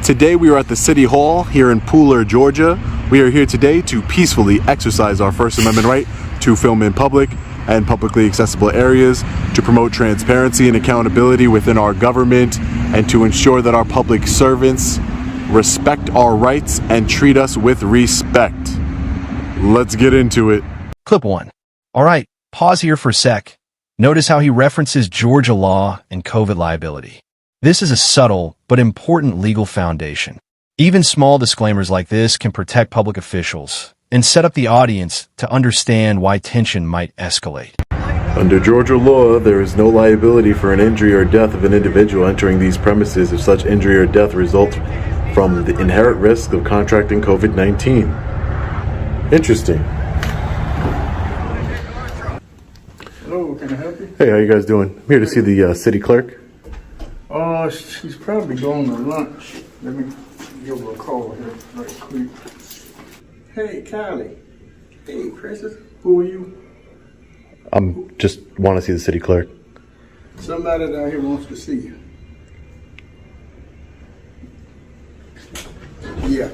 Today we are at the City Hall here in Pooler, Georgia. We are here today to peacefully exercise our First Amendment right to film in public and publicly accessible areas, to promote transparency and accountability within our government, and to ensure that our public servants respect our rights and treat us with respect. Let's get into it. Clip 1. All right, pause here for a sec. Notice how he references Georgia law and COVID liability. This is a subtle but important legal foundation. Even small disclaimers like this can protect public officials and set up the audience to understand why tension might escalate. Under Georgia law, there is no liability for an injury or death of an individual entering these premises if such injury or death results from the inherent risk of contracting COVID-19. Interesting. Hello, can I help you? Hey, how you guys doing? I'm here to see the city clerk. She's probably going to lunch. Let me give her a call here right quick. Hey, Kylie. Hey, Princess. Who are you? I'm just want to see the city clerk. Somebody down here wants to see you. Yeah.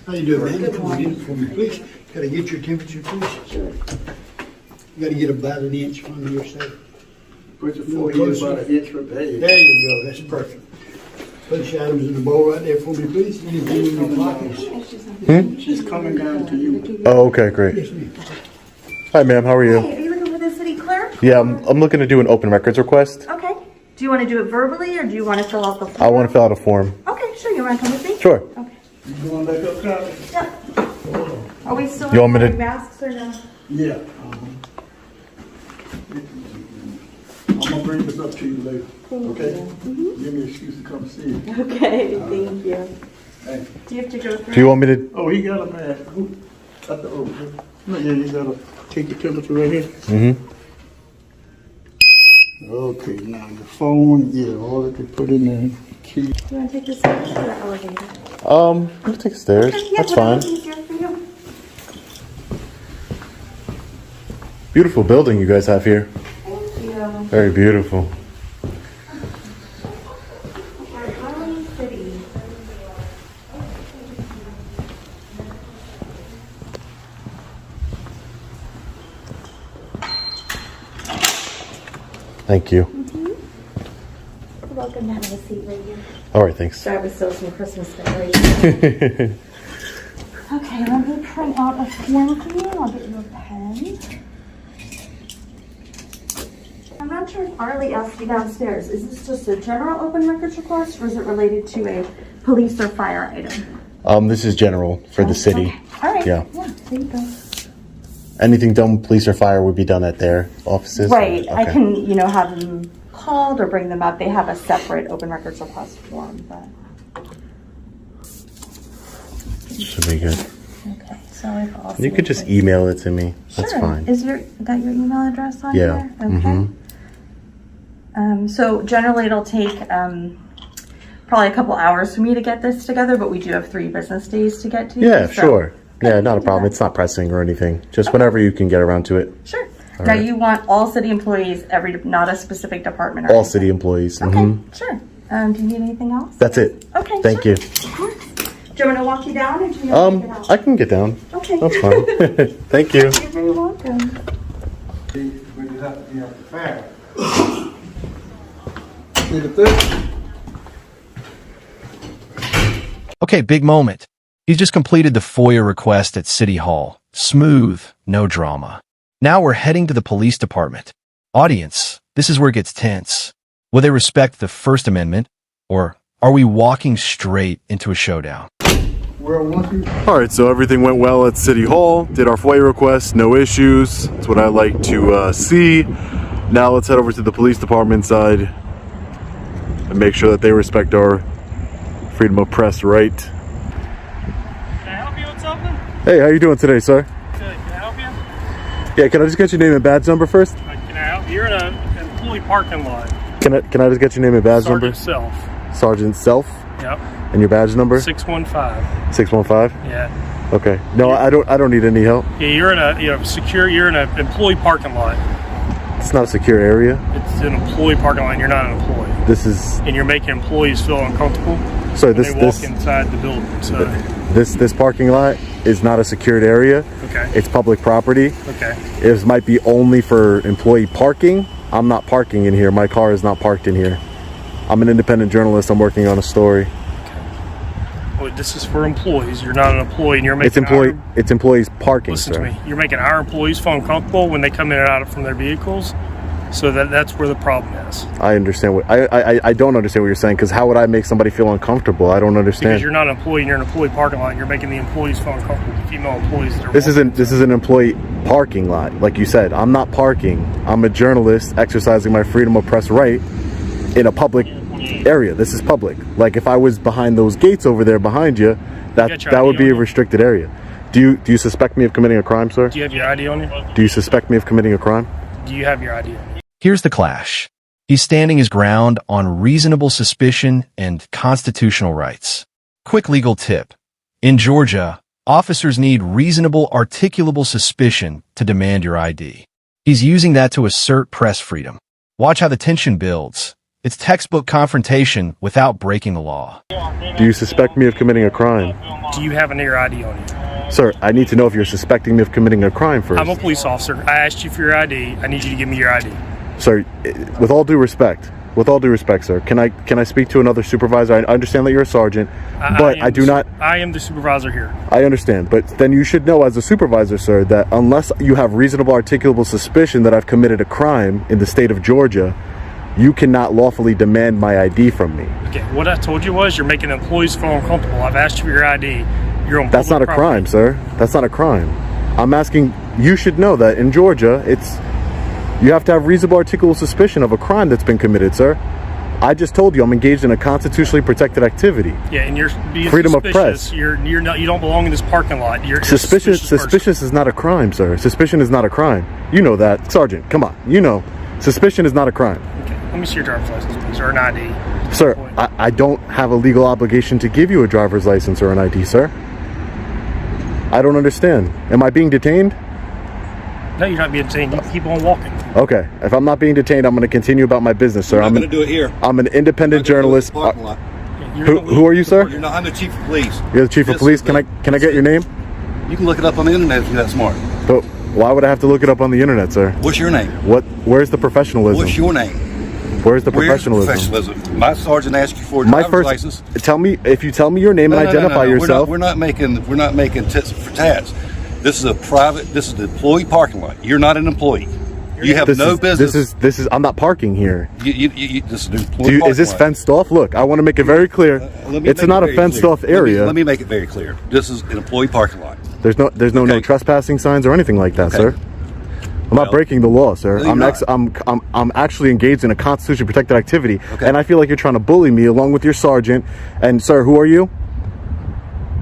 How you doing, man? Come on in for me, please. Gotta get your temperature, please. Sure. You gotta get about an inch under your side. Put your forehead about an inch from there. There you go, that's perfect. Put your items in the bowl right there for me, please. Anything in your pockets? She's coming down to you. Oh, okay, great. Yes, ma'am. Hi, ma'am. How are you? Hey, are you looking for the city clerk? Yeah, I'm looking to do an open records request. Okay. Do you want to do it verbally or do you want to fill out the form? I want to fill out a form. Okay, sure. You want to come with me? Sure. Okay. You going back up, Kylie? Yeah. Are we still You want me to- wearing masks or no? Yeah. I'm gonna bring this up to you later. Okay? Give me an excuse to come see you. Okay, thank you. Hey. Do you have to go through? Do you want me to? Oh, he got a mask. No, yeah, you gotta take your temperature right here. Mm-hmm. Okay, now your phone, yeah, all that you put in there. Key. Do you want to take the stairs or the elevator? We'll take the stairs. Okay, yeah, That's fine. whatever's easier for you. Beautiful building you guys have here. Thank you. Very beautiful. We're Harlem City. Thank you. You're welcome to have a seat right here. All right, thanks. Grab us still some Christmas decorations. Okay, let me print out a form for you. I'll get you a pen. I'm not sure if Arlie asked you downstairs. Is this just a general open records request or is it related to a police or fire item? This is general for the city. Okay. All right. Yeah. Yeah, there you go. Anything done with police or fire would be done at their offices? Right. Okay. I can, have them called or bring them up. They have a separate open records request form, but. Should be good. Okay. So I've also. You could just email it to me. That's Sure. fine. Is got your email address on Yeah. here? Okay. So generally it'll take probably a couple hours for me to get this together, but we do have 3 business days to get to. Yeah, so- sure. Yeah, not a do problem. that. It's not pressing or anything. Just whenever you can get around to it. Sure. All Now right. you want all city employees, not a specific department or All anything? city employees. Okay, Mhm. sure. Do you need anything else? That's it. Okay. Thank sure. you. Of course. Do you want me to walk you down or do you want me to get out? I can get down. Okay. That's fine. Thank you. You're very welcome. We just have to be out the fire. See the third? Okay, big moment. He's just completed the FOIA request at City Hall. Smooth, no drama. Now we're heading to the police department. Audience, this is where it gets tense. Will they respect the First Amendment, or are we walking straight into a showdown? Where I want you. All right, so everything went well at City Hall. Did our FOIA request, no issues. That's what I like to see. Now let's head over to the police department side and make sure that they respect our freedom of press right. Can I help you with something? Hey, how you doing today, sir? Good. Can I help you? Yeah, can I just get your name and badge number first? Can I help you? You're in an employee parking lot. Can I just get your name and badge number? Sergeant Self. Sergeant Self. Yep. And your badge number? 615. 615. Yeah. Okay. No, I don't need any help. Yeah, you're in an employee parking lot. It's not a secure area. It's an employee parking lot and you're not an employee. This is, and you're making employees feel uncomfortable sir, when they walk inside the building. So, this parking lot is not a secured area. okay, It's public property. okay. It might be only for employee parking. I'm not parking in here. My car is not parked in here. I'm an independent journalist. I'm working on a story. Well, this is for employees. You're not an employee, and you're making It's employees parking, Listen sir. to me. You're making our employees feel uncomfortable when they come in and out from their vehicles. So that's where the problem is. I understand what I don't understand what you're saying, because how would I make somebody feel uncomfortable? I don't Because understand. you're not an employee, and you're in an employee parking lot. And you're making the employees feel uncomfortable. The female employees that are This walking. is an employee parking lot, like you said. I'm not parking. I'm a journalist exercising my freedom of press right in a public area. This is public. Like if I was behind those gates over there behind you, that would be a restricted area. Do you suspect me of committing a crime, sir? Do you have your ID on you? Do you suspect me of committing a crime? Do you have your ID on you? Here's the clash. He's standing his ground on reasonable suspicion and constitutional rights. Quick legal tip. In Georgia, officers need reasonable articulable suspicion to demand your ID. He's using that to assert press freedom. Watch how the tension builds. It's textbook confrontation without breaking the law. Do you suspect me of committing a crime? Do you have your ID on you? Sir, I need to know if you're suspecting me of committing a crime first. I'm a police officer. I asked you for your ID. I need you to give me your ID. Sir, with all due respect, sir, can I speak to another supervisor? I understand that you're a sergeant, but I do not. I am the supervisor here. I understand, but then you should know as a supervisor, sir, that unless you have reasonable articulable suspicion that I've committed a crime in the state of Georgia, you cannot lawfully demand my ID from me. Okay, what I told you was you're making employees feel uncomfortable. I've asked you for your ID. You're on That's not a public crime, property. sir. That's not a crime. I'm asking, you should know that in Georgia, you have to have reasonable articulable suspicion of a crime that's been committed, sir. I just told you I'm engaged in a constitutionally protected activity. Yeah, and you're being Freedom of suspicious. press. You're not. You don't belong in this parking lot. You're a Suspicious person. is not a crime, sir. Suspicion is not a crime. You know that. Sergeant, come on. You know. Suspicion is not a crime. Okay, let me see your driver's license, please, or an ID. Sir, I don't have a legal obligation to give you a driver's license or an ID, sir. I don't understand. Am I being detained? No, you're not being detained. You can keep on walking. Okay. If I'm not being detained, I'm going to continue about my business, sir. I'm going to do it here. I'm an independent journalist. You're Who are you, sir? You're not, I'm the chief of police. You're the chief of police. Can I get your name? You can look it up on the internet if you're that smart. But why would I have to look it up on the internet, sir? What's your name? Where's the professionalism? What's your name? Where's the Where's the professionalism? professionalism? My sergeant asked you for a My driver's first license. if you tell me your name and identify yourself. We're not making tits for tats. This is an employee parking lot. You're not an employee. You have no business. This is I'm not parking here. This is an employee parking Is this lot. fenced off? Look, I want to make it very clear. It's not a fenced off area. Let me make it very clear. This is an employee parking lot. There's no trespassing signs or anything like that, sir. I'm not breaking the law, sir. I'm actually engaged in a constitutionally protected activity, and I feel like you're trying to bully me along with your sergeant. And sir, who are you?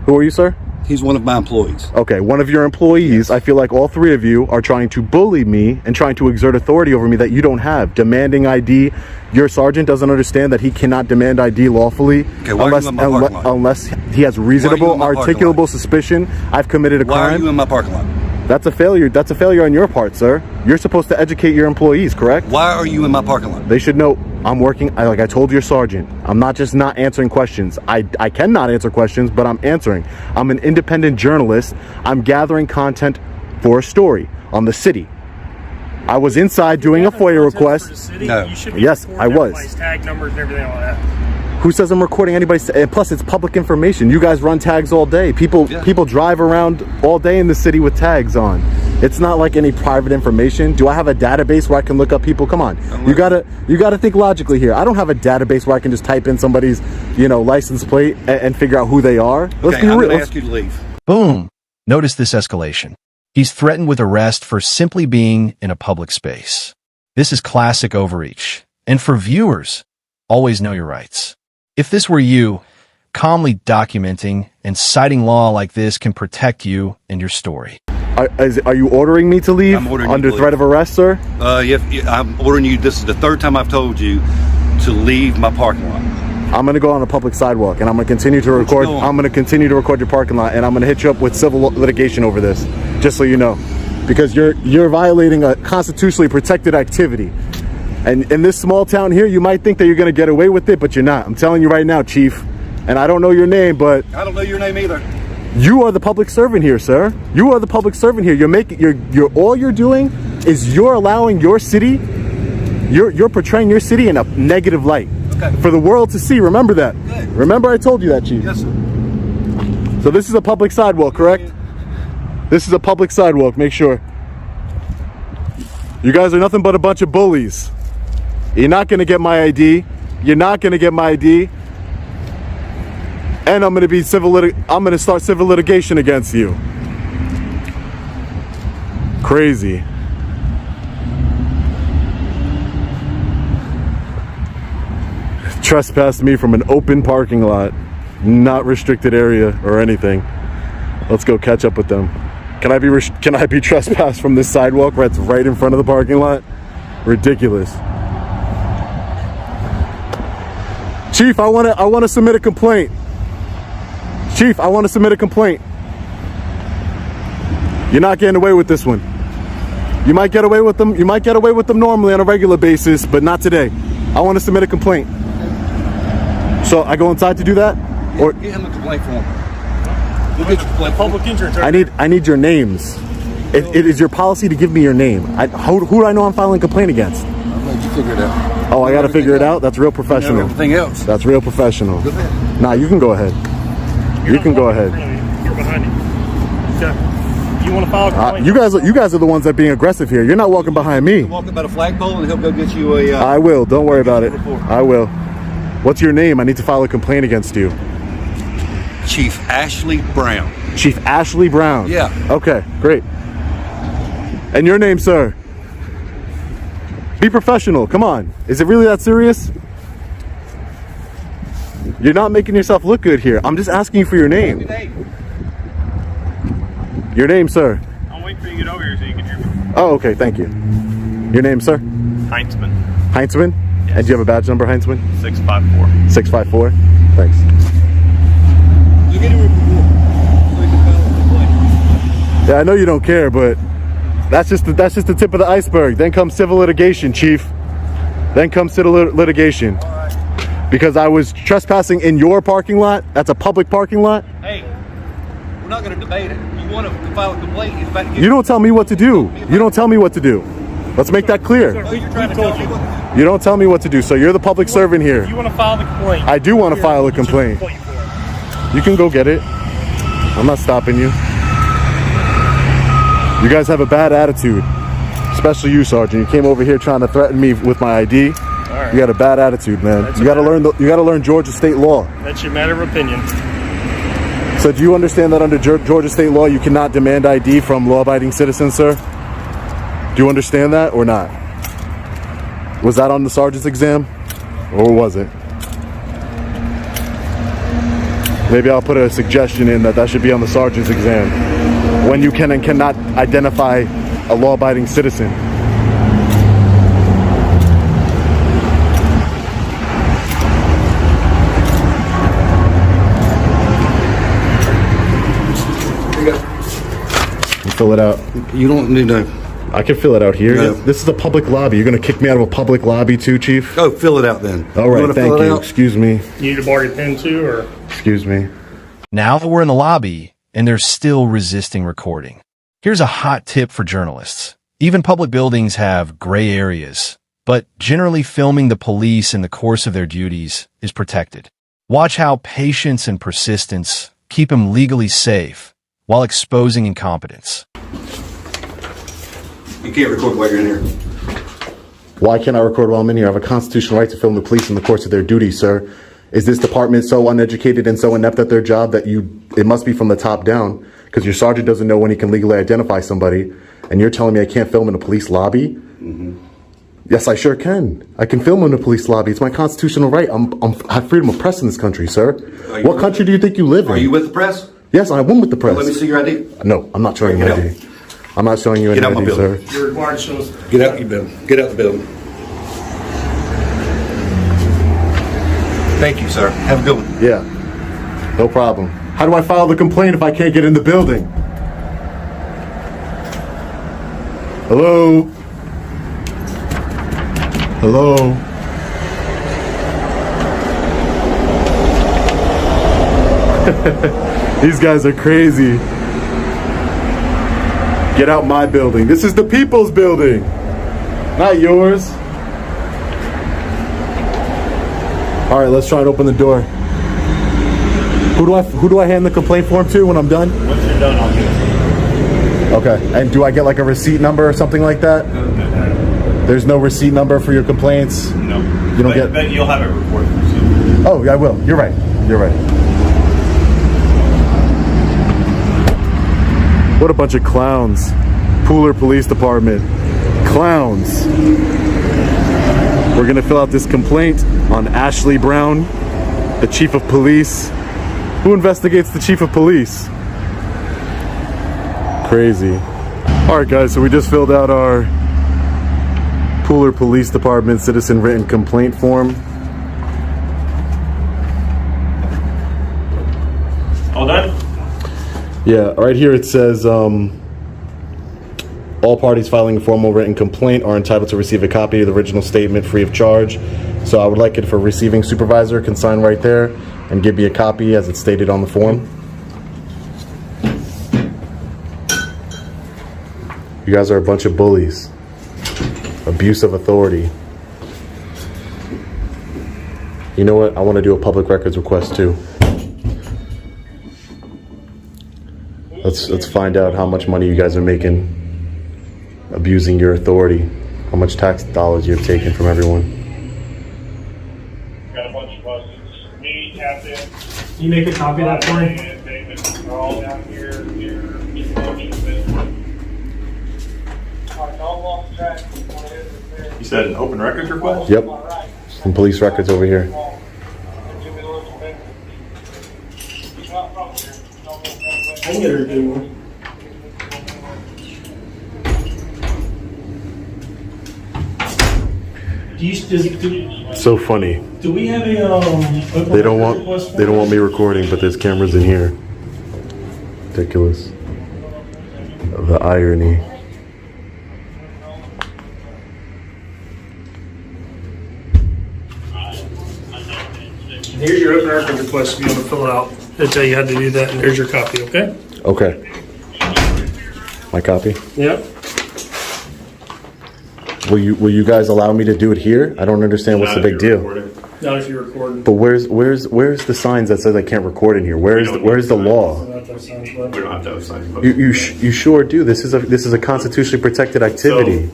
Who are you, sir? He's one of my employees. Okay, one of your employees. I feel like all three of you are trying to bully me and trying to exert authority over me that you don't have. Demanding ID. Your sergeant doesn't understand that he cannot demand ID lawfully unless he has reasonable, articulable suspicion I've committed a crime. Why are you in my parking lot? That's a failure. That's a failure on your part, sir. You're supposed to educate your employees, correct? Why are you in my parking lot? They should know I'm working. Like I told your sergeant, I'm not just not answering questions. I cannot answer questions, but I'm answering. I'm an independent journalist. I'm gathering content for a story on the city. I was inside doing a FOIA request. No. Yes, I was. Tag numbers and everything like that. Who says I'm recording anybody's? And plus, it's public information. You guys run tags all day. People drive around all day in the city with tags on. It's not like any private information. Do I have a database where I can look up people? Come on, you gotta think logically here. I don't have a database where I can just type in somebody's, license plate and figure out who they are. Let's be I'm real. going to ask you to leave. Boom. Notice this escalation. He's threatened with arrest for simply being in a public space. This is classic overreach. And for viewers, always know your rights. If this were you, calmly documenting and citing law like this can protect you and your story. Are you ordering me to leave I'm ordering you under to threat leave. of arrest, sir? I'm ordering you. This is the third time I've told you to leave my parking lot. I'm going to go on a public sidewalk and I'm going to continue to record. I'm going to continue to record your parking lot and I'm going to hit you up with civil litigation over this, just so you know, because you're violating a constitutionally protected activity. And in this small town here, you might think that you're going to get away with it, but you're not. I'm telling you right now, Chief. And I don't know your name, but I don't know your name either. you are the public servant here, sir. You are the public servant here. All you're doing is you're allowing your city, you're portraying your city in a negative light. Okay. For the world to see. Remember that. Good. Remember I told you that, Chief. Yes, sir. So this is a public sidewalk, correct? This is a public sidewalk, make sure. You guys are nothing but a bunch of bullies. You're not gonna get my ID. You're not gonna get my ID. And I'm gonna start civil litigation against you. Crazy. Trespassed me from an open parking lot, not restricted area or anything. Let's go catch up with them. Can I be trespassed from this sidewalk that's right in front of the parking lot? Ridiculous. Chief, I want to submit a complaint. Chief, I want to submit a complaint. You're not getting away with this one. You might get away with them. You might get away with them normally on a regular basis, but not today. I want to submit a complaint. So I go inside to do that, or Get him a complaint form. We'll get your complaint form. Public insurance. I need your names. It is your policy to give me your name. Who do I know I'm filing a complaint against? I'll let you figure it out. Oh, I got to figure it out. That's real You know professional. everything else. That's real professional. Go ahead. Nah, you can go ahead. You can go ahead. You're behind you. Okay. You want to file a complaint? You guys are the ones that are being aggressive here. You're not walking behind me. Walk about a flagpole and he'll go get you a... I will. Don't worry about it. report. I will. What's your name? I need to file a complaint against you. Chief Ashley Brown. Chief Ashley Brown. Yeah. Okay, great. And your name, sir? Be professional. Come on. Is it really that serious? You're not making yourself look good here. I'm just asking you for your name. Your name, sir? I'll wait for you to get over here so you can hear me. Oh, okay. Thank you. Your name, sir? Heinzman, Heinzman? Yes. And do you have a badge number, Heinzman? 654. 654? Thanks. You get a report so you can file a complaint. Yeah, I know you don't care, but that's just the tip of the iceberg. Then comes civil litigation, Chief. Then comes civil litigation. Because I was trespassing in your parking lot. That's a public parking lot. Hey, we're not going to debate it. You want to file a complaint, he's about to get... You don't tell me what to do. You don't tell me what to do. Let's make that clear. Oh, you're trying to tell me what... You don't tell me what to do. So you're the public servant If here. you want to file the complaint. I do want to file a complaint. You can go get it. I'm not stopping you. You guys have a bad attitude. Especially you, Sergeant. You came over here trying to threaten me with my ID. Right. You got a bad attitude, man. That's You got to learn Georgia state law. That's your matter of opinion. So do you understand that under Georgia state law you cannot demand ID from law-abiding citizens, sir? Do you understand that or not? Was that on the sergeant's exam or was it? Maybe I'll put a suggestion in that should be on the sergeant's exam. When you can and cannot identify a law-abiding citizen. Fill it out. You don't need to... I can fill it out here. No. This is a public lobby. You're going to kick me out of a public lobby too, Chief? Oh, fill it out then. All You right, wanna thank fill it you. out? Excuse me. You need to borrow your pen too, or? Excuse me. Now we're in the lobby, and they're still resisting recording. Here's a hot tip for journalists. Even public buildings have gray areas, but generally filming the police in the course of their duties is protected. Watch how patience and persistence keep them legally safe while exposing incompetence. You can't record while you're in here. Why can't I record while I'm in here? I have a constitutional right to film the police in the course of their duties, sir. Is this department so uneducated and so inept at their job that it must be from the top down? Because your sergeant doesn't know when he can legally identify somebody, and you're telling me I can't film in a police lobby? Mm-hmm. Yes, I sure can. I can film in a police lobby. It's my constitutional right. I have freedom of press in this country, sir. What country do you think you live in? Are you with the press? Yes, I'm with the press. Let me see your ID. No, I'm not showing you Get ID. I'm not showing you any Get out my ID, sir. building. You're required to show us. Get out your building. Get out the building. Thank you, sir. Have a good one. Yeah, no problem. How do I file the complaint if I can't get in the building? Hello? Hello? These guys are crazy. Get out my building. This is the people's building, not yours. All right, let's try and open the door. Who do I hand the complaint form to when I'm done? Once you're done, I'll give it. Okay, and do I get like a receipt number or something like that? No. There's no receipt number for your complaints? No. You don't But you'll have it recorded. So. Oh, yeah, I will. You're right. You're right. What a bunch of clowns. Pooler Police Department. Clowns. We're gonna fill out this complaint on Ashley Brown, the Chief of Police. Who investigates the Chief of Police? Crazy. All right, guys, so we just filled out our Pooler Police Department citizen written complaint form. All done? Yeah, right here it says, all parties filing a formal written complaint are entitled to receive a copy of the original statement free of charge. So I would like it if a receiving supervisor can sign right there and give me a copy as it's stated on the form. You guys are a bunch of bullies. Abuse of authority. You know what? I want to do a public records request too. Let's find out how much money you guys are making abusing your authority. How much tax dollars you've taken from everyone. Got a bunch of buses. Me, Captain. Can you make a copy of that for me? They're all down here. You said an open records request? Yep. Some police records over here. I can get her to do one. So funny. Do we have a open They don't records request want me recording, but there's cameras in here. Ridiculous. The irony. Here's your open records request if you want to fill it out. It'll tell you how to do that, and here's your copy, okay? Okay. My copy. Yep. Will you guys allow me to do it here? I don't understand what's the big deal. Not if you're recording. But where's the signs that says I can't record in here? Where's the law? We don't have to have signs. You sure do. This is a constitutionally protected activity.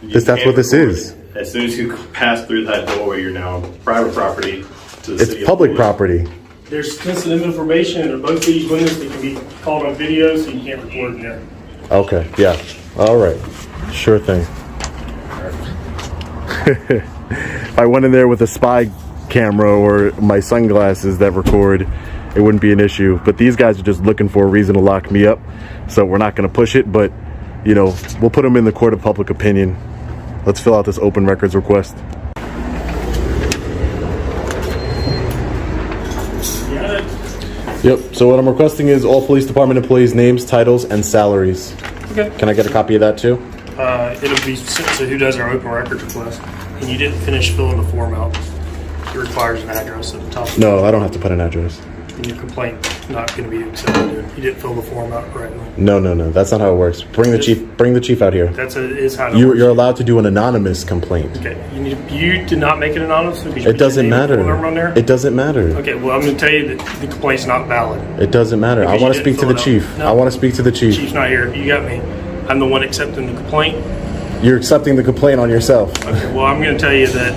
That's what this is. As soon as you pass through that doorway, you're now private property to the city. It's public of property. There's sensitive information in both these windows that can be called on video, so you can't record in there. Okay. Yeah. All right. Sure thing. If I went in there with a spy camera or my sunglasses that record, it wouldn't be an issue. But these guys are just looking for a reason to lock me up, so we're not going to push it. But you know, we'll put them in the court of public opinion. Let's fill out this open records request. Yep. So what I'm requesting is all police department employees' names, titles, and salaries. Okay. Can I get a copy of that too? It'll be sent to who does our open records request. And you didn't finish filling the form out. It requires an address at the top. No, I don't have to put an address. And your complaint not going to be accepted. You didn't fill the form out correctly. No. That's not how it works. Bring the chief out here. Is how it You're works. allowed to do an anonymous complaint. Okay. You did not make it anonymous? Because you It doesn't put your name and phone matter. number on there? It doesn't matter. Okay, well, I'm going to tell you that the complaint's not valid. It doesn't matter. I Because want to you speak to didn't the fill it chief. out. No. I want to speak to the chief. Chief's not here. You got me. I'm the one accepting the complaint. You're accepting the complaint on yourself. Okay, well, I'm going to tell you that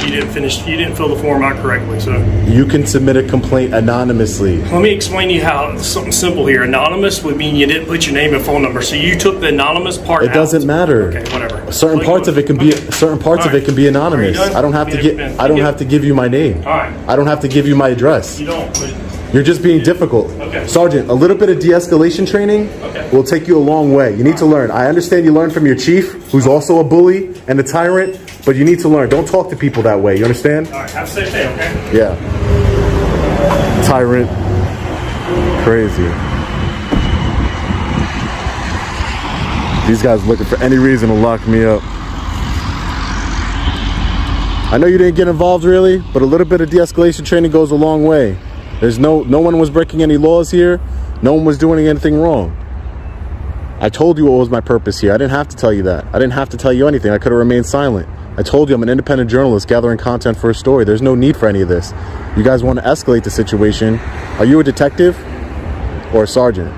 you didn't fill the form out correctly. So You can submit a complaint anonymously. let me explain to you how something simple here. Anonymous would mean you didn't put your name and phone number. So you took the anonymous part It doesn't out. matter. Okay, whatever. Certain Well, parts of it can be anonymous. Are you done? I don't have to Yeah, get Ben. I don't have to give you my name. All right. I don't have to give you my address. You don't. But You're just being difficult. Okay. Sergeant, a little bit of de-escalation training Okay. will take you a long way. You need to learn. I understand you learned from your chief, who's also a bully and a tyrant, but you need to learn. Don't talk to people that way. You understand? all right. Have a safe day. Okay. Yeah. Tyrant. Crazy. These guys looking for any reason to lock me up. I know you didn't get involved really, but a little bit of de-escalation training goes a long way. There's no one was breaking any laws here. No one was doing anything wrong. I told you what was my purpose here. I didn't have to tell you that. I didn't have to tell you anything. I could have remained silent. I told you I'm an independent journalist gathering content for a story. There's no need for any of this. You guys want to escalate the situation. Are you a detective or a sergeant?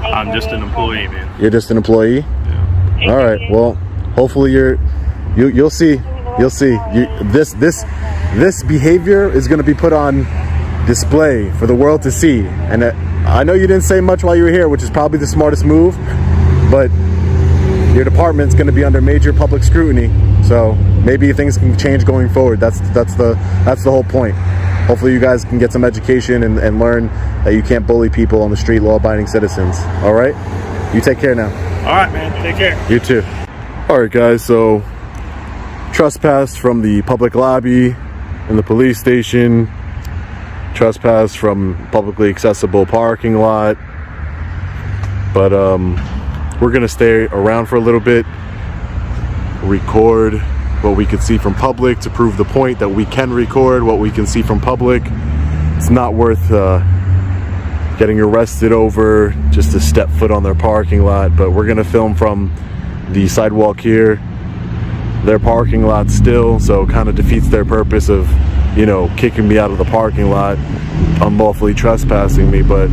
I'm just an employee, man. You're just an employee? Yeah. All right. Well, hopefully you'll see. You'll see. This behavior is going to be put on display for the world to see. And I know you didn't say much while you were here, which is probably the smartest move, but your department's going to be under major public scrutiny. So maybe things can change going forward. That's the whole point. Hopefully you guys can get some education and learn that you can't bully people on the street, law-abiding citizens. All right? You take care now. All right, man. Take care. You too. All right, guys. So trespass from the public lobby in the police station. Trespass from publicly accessible parking lot. But we're going to stay around for a little bit. Record what we can see from public to prove the point that we can record what we can see from public. It's not worth getting arrested over just to step foot on their parking lot, but we're gonna film from the sidewalk here, their parking lot still, so it kind of defeats their purpose of, you know, kicking me out of the parking lot, unlawfully trespassing me. But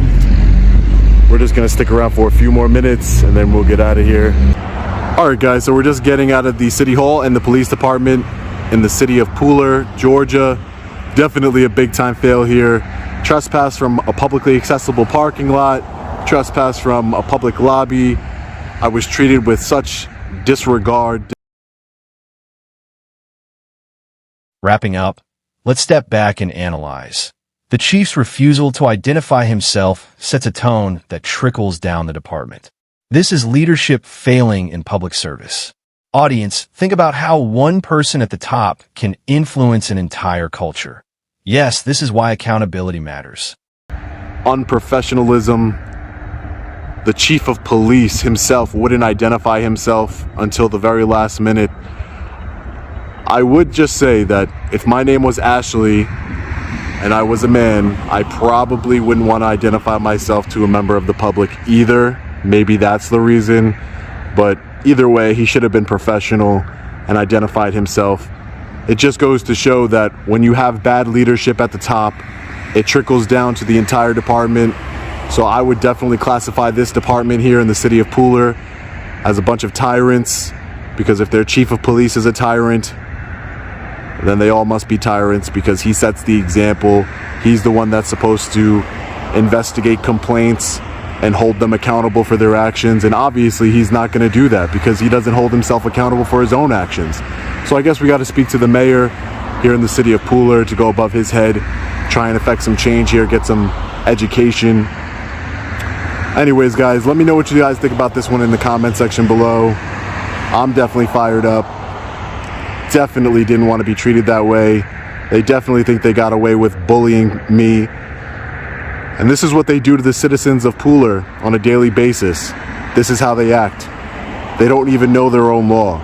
we're just gonna stick around for a few more minutes and then we'll get out of here. All right, guys, so we're just getting out of the city hall and the police department in the city of Pooler, Georgia. Definitely a big time fail here. Trespass from a publicly accessible parking lot, trespass from a public lobby. I was treated with such disregard. Wrapping up, let's step back and analyze. The chief's refusal to identify himself sets a tone that trickles down the department. This is leadership failing in public service. Audience, think about how one person at the top can influence an entire culture. Yes, this is why accountability matters. Unprofessionalism. The chief of police himself wouldn't identify himself until the very last minute. I would just say that if my name was Ashley and I was a man, I probably wouldn't want to identify myself to a member of the public either. Maybe that's the reason, but either way, he should have been professional and identified himself. It just goes to show that when you have bad leadership at the top, it trickles down to the entire department. So I would definitely classify this department here in the city of Pooler as a bunch of tyrants, because if their chief of police is a tyrant, then they all must be tyrants, because he sets the example. He's the one that's supposed to investigate complaints and hold them accountable for their actions, and obviously he's not going to do that because he doesn't hold himself accountable for his own actions. So I guess we got to speak to the mayor here in the city of Pooler to go above his head, try and affect some change here, get some education. Anyways, guys, let me know what you guys think about this one in the comment section below. I'm definitely fired up. Definitely didn't want to be treated that way. They definitely think they got away with bullying me. And this is what they do to the citizens of Pooler on a daily basis. This is how they act. They don't even know their own law.